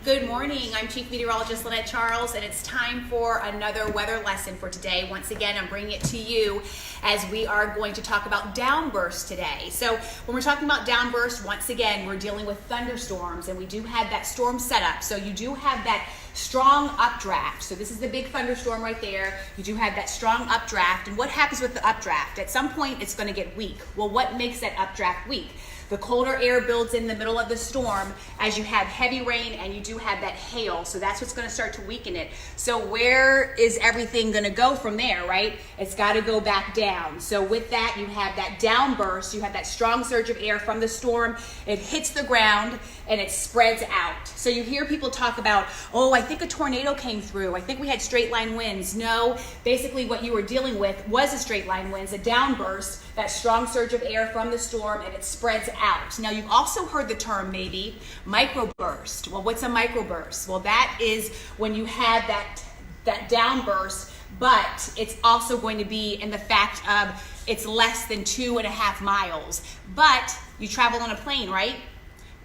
Good morning, I'm Chief Meteorologist Lynette Charles, and it's time for another weather lesson for today. Once again, I'm bringing it to you as we are going to talk about downbursts today. So when we're talking about downbursts, once again, we're dealing with thunderstorms, and we do have that storm setup. So you do have that strong updraft. So this is the big thunderstorm right there. You do have that strong updraft, and what happens with the updraft? At some point, it's going to get weak. Well, what makes that updraft weak? The colder air builds in the middle of the storm as you have heavy rain and you do have that hail. So that's what's going to start to weaken it. So where is everything going to go from there, right? It's got to go back down. So with that, you have that downburst. You have that strong surge of air from the storm. It hits the ground and it spreads out. So you hear people talk about, oh, I think a tornado came through. I think we had straight line winds. No, basically what you were dealing with was a straight line winds, a downburst, that strong surge of air from the storm, and it spreads out. Now, you've also heard the term maybe microburst. Well, what's a microburst? Well, that is when you have that downburst, but it's also going to be in the fact of it's less than 2.5 miles. But you travel on a plane, right?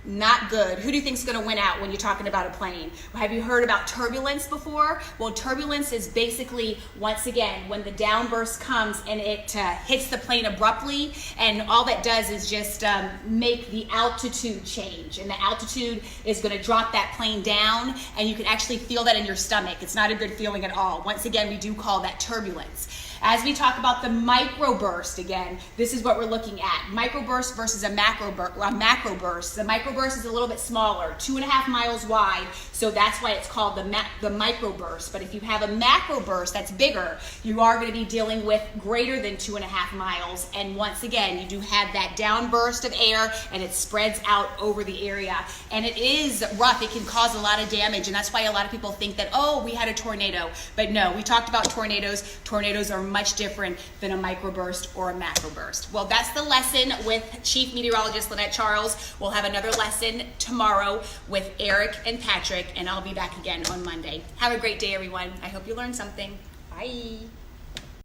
Not good. Who do you think is going to win out when you're talking about a plane? Have you heard about turbulence before? Well, turbulence is basically, once again, when the downburst comes and it hits the plane abruptly, and all that does is just make the altitude change. And the altitude is going to drop that plane down, and you can actually feel that in your stomach. It's not a good feeling at all. Once again, we do call that turbulence. As we talk about the microburst, again, this is what we're looking at. Microburst versus a macroburst. The microburst is a little bit smaller, 2.5 miles wide, so that's why it's called the microburst. But if you have a macroburst that's bigger, you are going to be dealing with greater than 2.5 miles. And once again, you do have that downburst of air, and it spreads out over the area. And it is rough. It can cause a lot of damage, and that's why a lot of people think that, oh, we had a tornado. But no, we talked about tornadoes. Tornadoes are much different than a microburst or a macroburst. Well, that's the lesson with Chief Meteorologist Lynette Charles. We'll have another lesson tomorrow with Eric and Patrick, and I'll be back again on Monday. Have a great day, everyone. I hope you learned something. Bye.